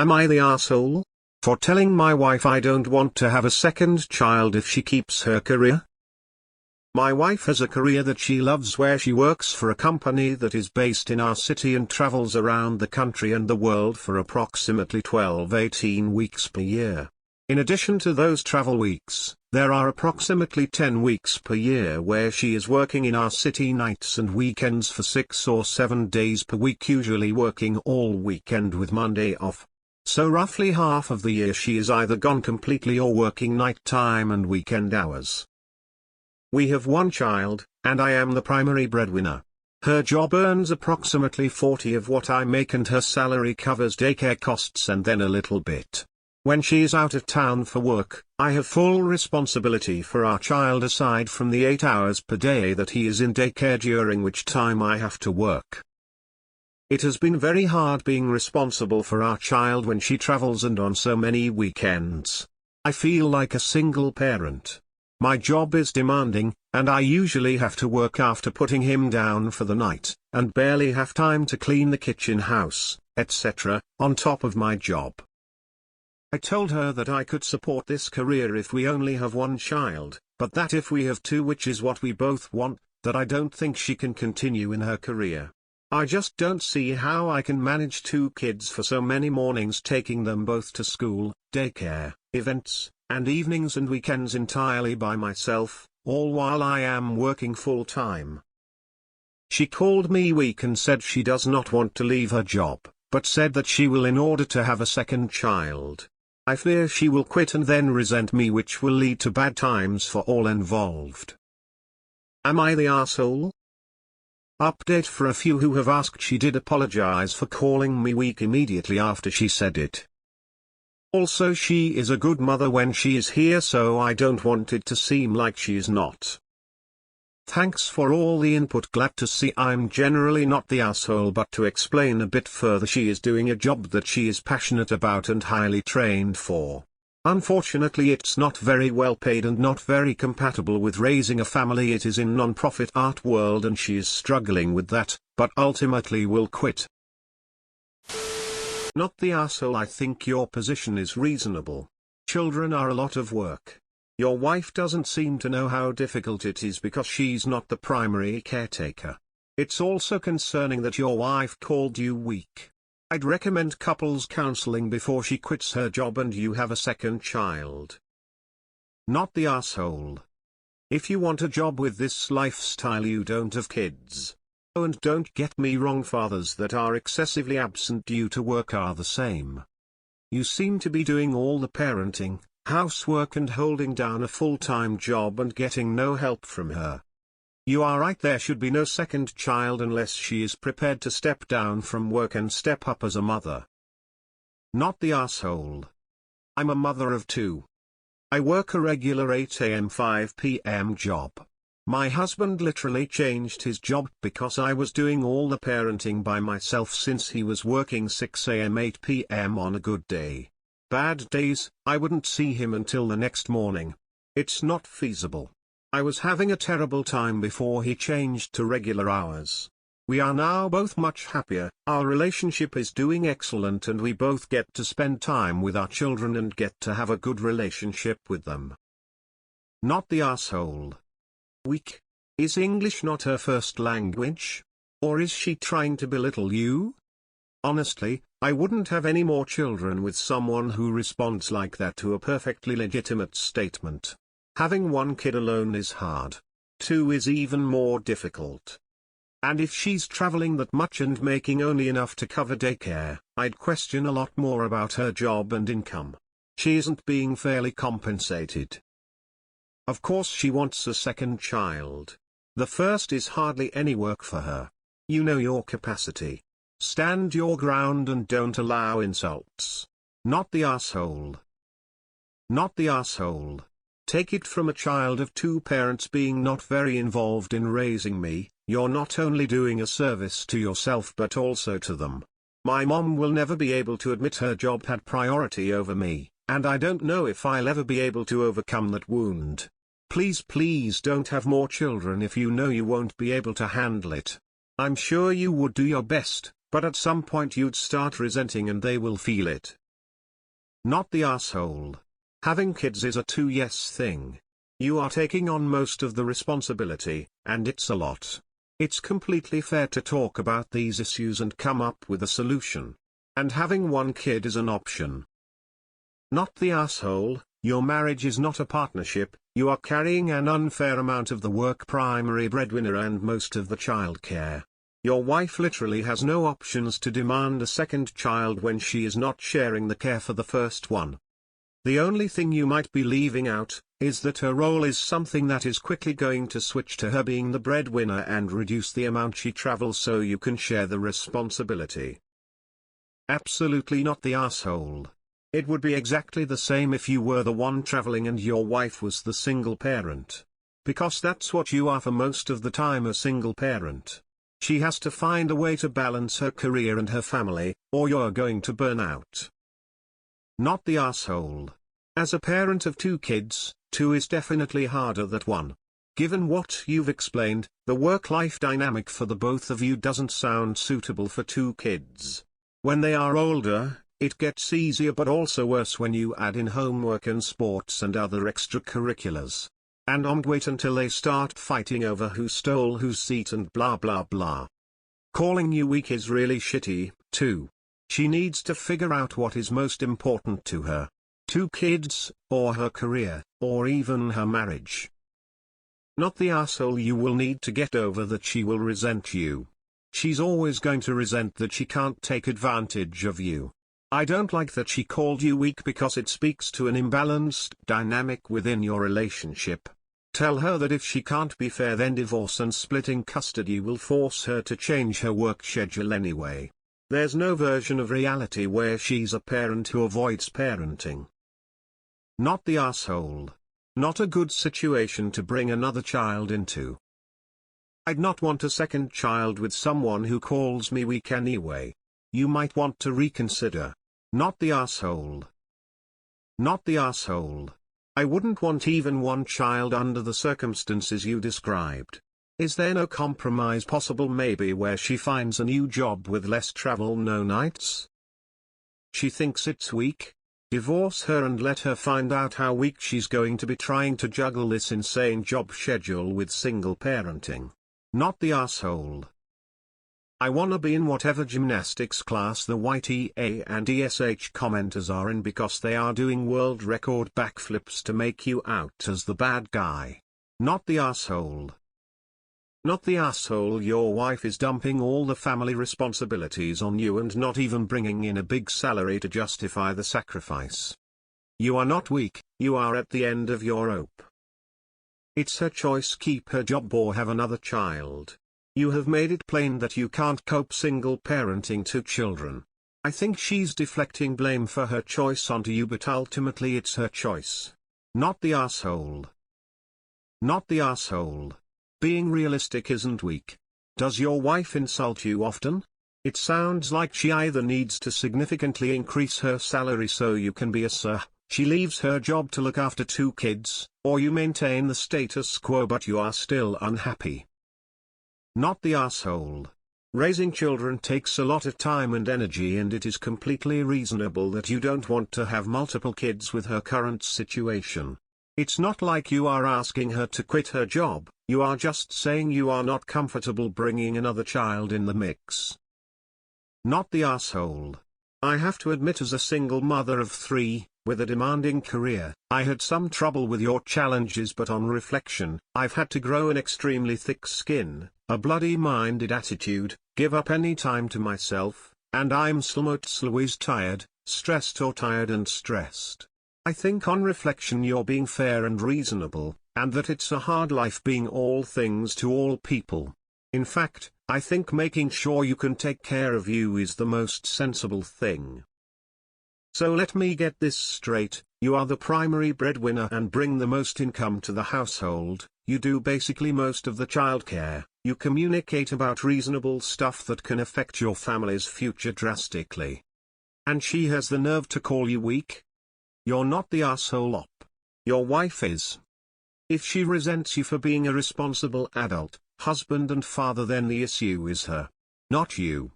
Am I the asshole for telling my wife I don't want to have a second child if she keeps her career? My wife has a career that she loves where she works for a company that is based in our city and travels around the country and the world for approximately 12-18 weeks per year. In addition to those travel weeks, there are approximately 10 weeks per year where she is working in our city nights and weekends for 6 or 7 days per week, usually working all weekend with Monday off. So roughly half of the year she is either gone completely or working night time and weekend hours. We have one child, and I am the primary breadwinner. Her job earns approximately 40 of what I make and her salary covers daycare costs and then a little bit. When she is out of town for work, I have full responsibility for our child aside from the 8 hours per day that he is in daycare, during which time I have to work. It has been very hard being responsible for our child when she travels and on so many weekends. I feel like a single parent. My job is demanding, and I usually have to work after putting him down for the night, and barely have time to clean the kitchen, house, etc., on top of my job. I told her that I could support this career if we only have one child, but that if we have two, which is what we both want, that I don't think she can continue in her career. I just don't see how I can manage 2 kids for so many mornings, taking them both to school, daycare, events, and evenings and weekends entirely by myself, all while I am working full-time. She called me weak and said she does not want to leave her job, but said that she will in order to have a second child. I fear she will quit and then resent me, which will lead to bad times for all involved. Am I the asshole? Update for a few who have asked: she did apologize for calling me weak immediately after she said it. Also, she is a good mother when she is here, so I don't want it to seem like she is not. Thanks for all the input. Glad to see I'm generally not the asshole, but to explain a bit further, she is doing a job that she is passionate about and highly trained for. Unfortunately, it's not very well paid and not very compatible with raising a family. It is in non-profit art world and she is struggling with that, but ultimately will quit. Not the asshole. I think your position is reasonable. Children are a lot of work. Your wife doesn't seem to know how difficult it is because she's not the primary caretaker. It's also concerning that your wife called you weak. I'd recommend couples counseling before she quits her job and you have a second child. Not the asshole. If you want a job with this lifestyle, you don't have kids. Oh, and don't get me wrong, fathers that are excessively absent due to work are the same. You seem to be doing all the parenting, housework and holding down a full-time job and getting no help from her. You are right, there should be no second child unless she is prepared to step down from work and step up as a mother. Not the asshole. I'm a mother of 2. I work a regular 8 a.m. 5 p.m. job. My husband literally changed his job because I was doing all the parenting by myself, since he was working 6 a.m. 8 p.m. on a good day. Bad days, I wouldn't see him until the next morning. It's not feasible. I was having a terrible time before he changed to regular hours. We are now both much happier, our relationship is doing excellent, and we both get to spend time with our children and get to have a good relationship with them. Not the asshole. Weak. Is English not her first language? Or is she trying to belittle you? Honestly, I wouldn't have any more children with someone who responds like that to a perfectly legitimate statement. Having 1 kid alone is hard. 2 is even more difficult. And if she's traveling that much and making only enough to cover daycare, I'd question a lot more about her job and income. She isn't being fairly compensated. Of course she wants a second child. The first is hardly any work for her. You know your capacity. Stand your ground and don't allow insults. Not the asshole. Not the asshole. Take it from a child of 2 parents being not very involved in raising me, you're not only doing a service to yourself but also to them. My mom will never be able to admit her job had priority over me, and I don't know if I'll ever be able to overcome that wound. Please don't have more children if you know you won't be able to handle it. I'm sure you would do your best, but at some point you'd start resenting and they will feel it. Not the asshole. Having kids is a 2-yes thing. You are taking on most of the responsibility, and it's a lot. It's completely fair to talk about these issues and come up with a solution. And having one kid is an option. Not the asshole. Your marriage is not a partnership. You are carrying an unfair amount of the work primary breadwinner and most of the childcare. Your wife literally has no options to demand a second child when she is not sharing the care for the first one. The only thing you might be leaving out is that her role is something that is quickly going to switch to her being the breadwinner and reduce the amount she travels so you can share the responsibility. Absolutely not the asshole. It would be exactly the same if you were the one traveling and your wife was the single parent. Because that's what you are for most of the time, a single parent. She has to find a way to balance her career and her family, or you're going to burn out. Not the asshole. As a parent of 2 kids, 2 is definitely harder than 1. Given what you've explained, the work-life dynamic for the both of you doesn't sound suitable for 2 kids. When they are older, it gets easier but also worse when you add in homework and sports and other extracurriculars. And wait until they start fighting over who stole whose seat and blah blah blah. Calling you weak is really shitty, too. She needs to figure out what is most important to her. 2 kids, or her career, or even her marriage. Not the asshole. You will need to get over that she will resent you. She's always going to resent that she can't take advantage of you. I don't like that she called you weak because it speaks to an imbalanced dynamic within your relationship. Tell her that if she can't be fair, then divorce and splitting custody will force her to change her work schedule anyway. There's no version of reality where she's a parent who avoids parenting. Not the asshole. Not a good situation to bring another child into. I'd not want a second child with someone who calls me weak anyway. You might want to reconsider. Not the asshole. Not the asshole. I wouldn't want even 1 child under the circumstances you described. Is there no compromise possible, maybe where she finds a new job with less travel, no nights? She thinks it's weak? Divorce her and let her find out how weak she's going to be trying to juggle this insane job schedule with single parenting. Not the asshole. I wanna be in whatever gymnastics class the YTA and ESH commenters are in because they are doing world record backflips to make you out as the bad guy. Not the asshole. Not the asshole. Your wife is dumping all the family responsibilities on you and not even bringing in a big salary to justify the sacrifice. You are not weak, you are at the end of your rope. It's her choice: keep her job or have another child. You have made it plain that you can't cope single parenting 2 children. I think she's deflecting blame for her choice onto you, but ultimately it's her choice. Not the asshole. Not the asshole. Being realistic isn't weak. Does your wife insult you often? It sounds like she either needs to significantly increase her salary so you can be a sir, she leaves her job to look after 2 kids, or you maintain the status quo but you are still unhappy. Not the asshole. Raising children takes a lot of time and energy, and it is completely reasonable that you don't want to have multiple kids with her current situation. It's not like you are asking her to quit her job, you are just saying you are not comfortable bringing another child in the mix. Not the asshole. I have to admit, as a single mother of 3, with a demanding career, I had some trouble with your challenges, but on reflection, I've had to grow an extremely thick skin, a bloody-minded attitude, give up any time to myself, and I'm somewhat always tired, stressed or tired and stressed. I think on reflection you're being fair and reasonable, and that it's a hard life being all things to all people. In fact, I think making sure you can take care of you is the most sensible thing. So let me get this straight: you are the primary breadwinner and bring the most income to the household, you do basically most of the childcare, you communicate about reasonable stuff that can affect your family's future drastically. And she has the nerve to call you weak? You're not the asshole op. Your wife is. If she resents you for being a responsible adult, husband and father, then the issue is her, not you.